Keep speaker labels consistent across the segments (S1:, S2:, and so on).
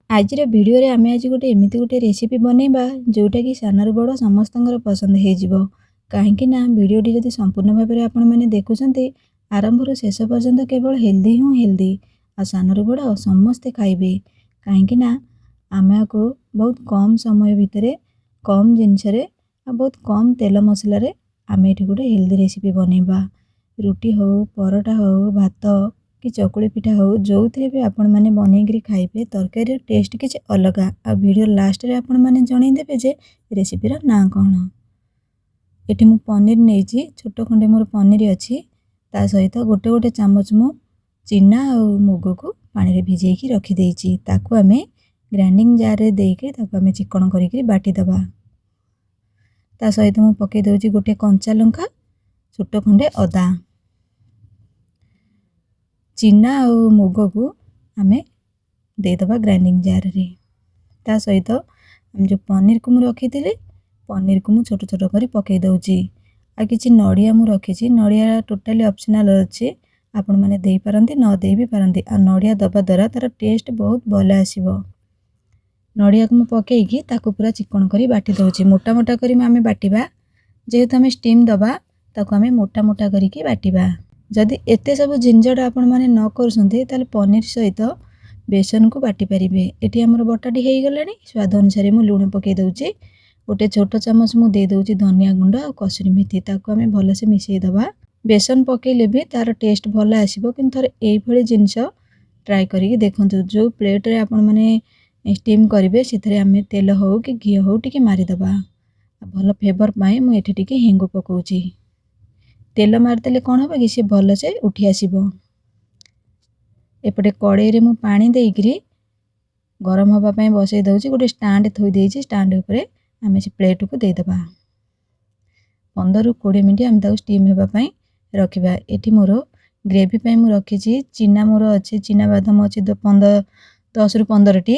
S1: ଆଜିର ଭିଡ଼ିଓରେ ଆମେ ଆଜି ଏମିତି ରେସିପି ବନେଇବା ଯେଉଁଟାକି ସାନରୁ ବଡ଼ ସମସ୍ତଙ୍କର ପସନ୍ଦ ହେଇଯିବ। କାହିଁକି ନା ଭିଡ଼ିଓଟି ଯଦି ସମ୍ପୂର୍ଣ୍ଣ ଭାବରେ ଆପଣମାନେ ଦେଖୁଛନ୍ତି ଆରମ୍ଭରୁ ଶେଷ ପର୍ଯ୍ୟନ୍ତ କେବଳ ହେଲ୍ଦି ହିଁ ହେଲ୍ଦି, ଆଉ ସାନରୁ ବଡ଼ ସମସ୍ତେ ଖାଇବେ। କାହିଁକି ନା ଆମେ ଆକୁ ବହୁତ କମ୍ ସମୟ ଭିତରେ କମ୍ ଜିନିଷରେ ଆଉ ବହୁତ କମ୍ ତେଲ ମସଲାରେ ଆମେ ଏଠି ହେଲ୍ଦି ରେସିପି ବନେଇବା। ରୁଟି ହେଉ, ପରଟା ହେଉ, ଭାତ कि चकुली पिठा हो जो थे भी आपण मैंने बनईकरी खाइबे तरकारी टेस्ट किसी अलग। आ वीडियो लास्ट रे आपण मैंने जनईदेवे जे रेसिपीर ना कौन। ये मु पनीर नहीं छोट खंडे मोर पनीर अच्छी ता सहित गोटे गोटे चामच मु चीना और मुग को पानी रे भिजेकी रखीदे ताकू आम ग्राइंडिंग जार रे देके ताकू आम चिकन करी बाटीदबा। ता सहित मु पकई दउची गोटे कंचा लंका, छोट खंडे अदा, चीना और मुग को आम देदबा ग्राइंडिंग जार रे। ता सहित हम जो पनीर को मु रखी थी पनीर को मु छोट छोट कर पकई दउची। आ किछि नड़िया मु रखी, नड़िया टोटाली ऑप्शनल अच्छे, आपण मैंने दे पारंती न दे भी पारंती। आ नड़िया दबा द्वारा तार टेस्ट बहुत भल आसीबो। नड़िया को मु पकईकी ताकू पूरा चिकन करी बाटी दउची। मोटा मोटा करी आम बाटिबा जेहेतु आम स्टीम दबा ताकू आम मोटा मोटा करी बाटिबा। जदि एते सब झंझट आपण माने न करसंते ताले पनीर सहित बेसन को बाटी पारिबे। एठी हमर बटाटी हेई गलानी। स्वाद अनुसार मु लूण पकई दउची। गोटे छोट चामच मु दे दउची धनिया गुंड और कसुरी मेथी, ताकू आम भल से मिसई दबा। बेसन पकईले भी तार टेस्ट भल आसीबो, किंतु थरे एई भली जिंस ट्राई करिक देखंतु। जो प्लेट रे आपण माने स्टीम करिवे सेथरे आम तेल हो कि घी हो टिके मारी दबा। भल फ्लेवर पाए मु एठी टिके हेंगु पकाउची। तेल मारदेले कौन हम कि सी भल से उठी आसीबो। एपटे कड़ाई रे मु पानी देइकरी गरम हवा पई बसई दउची। गोटे स्टैंड थोई देइची, स्टैंड ऊपर आम से प्लेट को दे दबा। 15 ରୁ 20 मिनिट आम ताऊ स्टीम हेबा पई रखिबा। एठी मोर ग्रेवी पई मु रखिची चीना मोर अछि, चीना बादाम अछि 10 ରୁ 15 टी,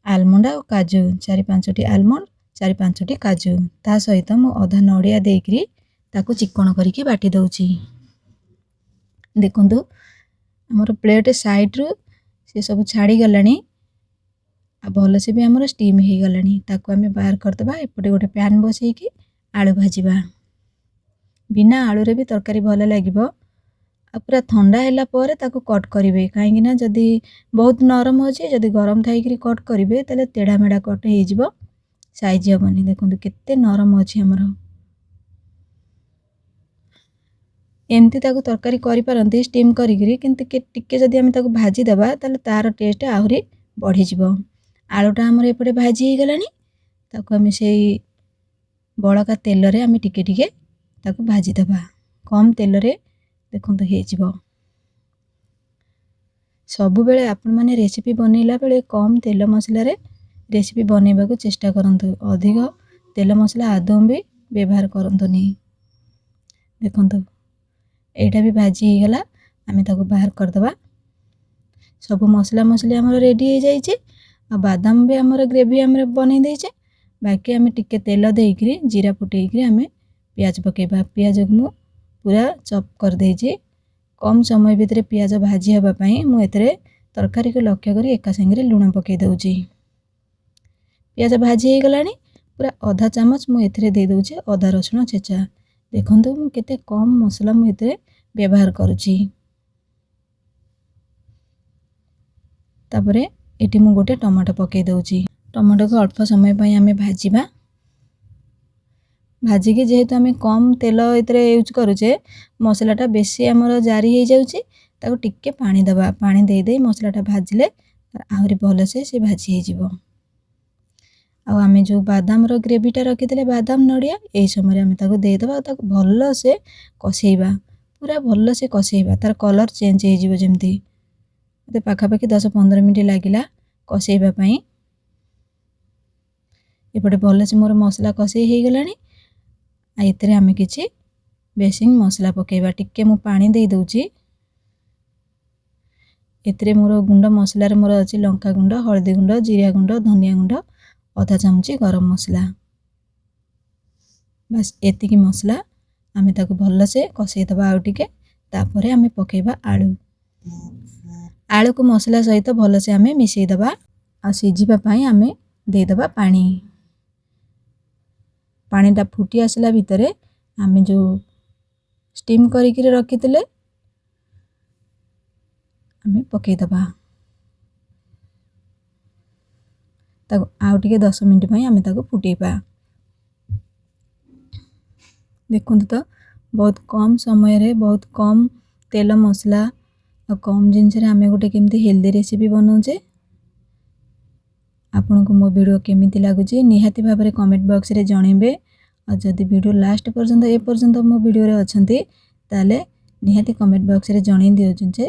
S1: आलमंड और काजू 4-5 टी आलमंड, 4-5 टी काजू। ता सहित मु अधा नड़िया देइकरी ताकू चिकन करिके बाटी दउची। देखंतु हमर प्लेट साइड रू से सब छाड़ी गलानी। आ भल से भी हमर स्टीम हे गलानी। ताकू आम बाहर करदबा। एपटे गोटे पैन बसईकी आलू भाजीबा। बिना आलू रे भी तरकारी भल लागिबो। आ पूरा ठंडा हैला परे ताकू कट करिवे, काहेकि ना जदी बहुत नरम अछि जदी गरम थाइकरी कट करिवे तले टेढ़ा मेढ़ा कट हे जिवो, साइज हबनी। देखंतु केते नरम अछि हमर। एमती ताकू तरकारी करि पारंती स्टीम करिकरी, किंतु टिके जदी आम ताकू भाजी दबा ताले तार टेस्ट आहुरी बढ़ी जिवो। आलूटा हमर एपटे भाजी हे गलानी। ताकू आम सेई बळका तेल रे आम टिके टिके ताकू भाजी दबा। कम तेल रे देखंतु हे जिवो। सबु बेले आपण माने रेसिपी बनेला बेले कम तेल मसला रे रेसिपी बनेबा को चेष्टा करंतु। अधिक तेल मसला आदौ भी व्यवहार करंतुनी। देखंतु एटा भी भाजी हे गला, आम ताकू बाहर कर दबा। सब मसला मसली हमर रेडी हो जाइए। आ बादाम भी हमर ग्रेवी हमर बनै देइछे। बाकी आम टिके तेल देइकरी जीरा फुटेइकरी आम प्याज पकेबा। प्याज को मु पूरा चॉप कर देइछे। कम समय भितर प्याज भाजी हबा पई मु एतरे तरकारी को लक्ष्य करी एका संगे लूण पकई दउची। प्याज भाजी हे गलानी। पूरा आधा चामच मु एथरे दे दउछे अदा रसुण छेचा। देखंतु मु केते कम मसला मु एतरे व्यवहार करूची। तापरे एटी मु गोटे टमाटो पकई दउची। टमाटो को अल्प समय पई आमे भाजीबा। भाजी के जेहेतु आमे कम तेल एतरे यूज करूचे मसलाटा बेसी हमर जारी हे जाउची। ताको टिके पानी दबा। पानी दे दे मसलाटा भाजिले आहुरी भल से भाजी हे जिवो। आ आमे जो बादाम रो ग्रेवीटा रखितले बादाम नड़िया एई समय आमे ताको दे दबा। ताको भल से कसेइबा, पूरा भल से कसेइबा। तार कलर चेंज हे जिवो जेमती। ते पाखापाखि 10-15 मिनिट लागिला कसेइबा पई। एपटे भल से मोर मसला कसेइ हे गलानी। आ एतरे आमे किछि बेसिंग मसला पकेइबा। टिके मु पानी दे दउची। एतरे मोर गुंड मसला रे मोर अछि लंका गुंड, हळदी गुंड, जीरा गुंड, धनिया गुंड, आधा चामची गरम मसला। बस एतिकी मसला आमे ताको भल से कसेइ दबा आउ टिके। तापरे आमे पकेइबा आलू। आलू को मसला सहित भल से आमे मिसई दबा। ଆଉ ସିଝିବା ପାଇଁ ଆମେ ଦେଇଦେବା ପାଣି। ପାଣିଟା ଫୁଟି ଆସିଲା ଭିତରେ ଆମେ ଯେଉଁ ଷ୍ଟିମ୍ କରିକିରି ରଖିଥିଲେ ଆମେ ପକାଇଦେବା। ତାକୁ ଆଉ ଟିକେ 10 ମିନିଟ୍ ପାଇଁ ଆମେ ତାକୁ ଫୁଟେଇବା। ଦେଖନ୍ତୁ ତ ବହୁତ କମ୍ ସମୟରେ ବହୁତ କମ୍ ତେଲ ମସଲା ଆଉ କମ୍ ଜିନିଷରେ ଆମେ ଗୋଟେ କେମିତି ହେଲ୍ଦି ରେସିପି ବନାଉଛେ। ଆପଣଙ୍କୁ ମୋ ଭିଡ଼ିଓ କେମିତି ଲାଗୁଛି ନିହାତି ଭାବରେ କମେଣ୍ଟ ବକ୍ସରେ ଜଣାଇବେ। ଆଉ ଯଦି ଭିଡ଼ିଓ ଲାଷ୍ଟ ପର୍ଯ୍ୟନ୍ତ ଏପର୍ଯ୍ୟନ୍ତ ମୋ ଭିଡ଼ିଓରେ ଅଛନ୍ତି ତାହେଲେ ନିହାତି କମେଣ୍ଟ ବକ୍ସରେ ଜଣାଇ ଦିଅନ୍ତୁ ଯେ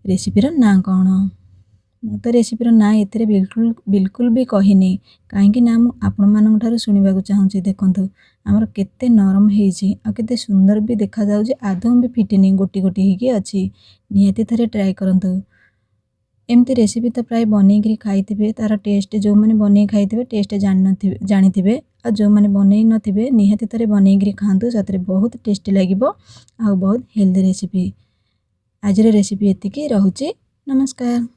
S1: ରେସିପିର ନାଁ କ'ଣ। ମୁଁ ତ ରେସିପିର ନାଁ ଏଥିରେ ବିଲକୁଲ ବି କହିନି, କାହିଁକି ନା ମୁଁ ଆପଣମାନଙ୍କ ଠାରୁ ଶୁଣିବାକୁ ଚାହୁଁଛି। ଦେଖନ୍ତୁ ଆମର କେତେ ନରମ ହେଇଛି ଆଉ କେତେ ସୁନ୍ଦର ବି ଦେଖାଯାଉଛି, ଆଦୌ ବି ଫିଟିନି, ଗୋଟି ଗୋଟି ହେଇକି ଅଛି। ନିହାତି ଥରେ ଟ୍ରାଏ କରନ୍ତୁ। ଏମିତି ରେସିପି ତ ପ୍ରାୟ ବନେଇକିରି ଖାଇଥିବେ, ତା'ର ଟେଷ୍ଟ ଯେଉଁମାନେ ବନେଇ ଖାଇଥିବେ ଟେଷ୍ଟ ଜାଣିଥିବେ, ଆଉ ଯେଉଁମାନେ ବନେଇ ନଥିବେ ନିହାତି ଥରେ ବନେଇକିରି ଖାଆନ୍ତୁ, ସେଥିରେ ବହୁତ ଟେଷ୍ଟି ଲାଗିବ ଆଉ ବହୁତ ହେଲ୍ଦି ରେସିପି। ଆଜିର ରେସିପି ଏତିକି, ରହୁଛି, ନମସ୍କାର।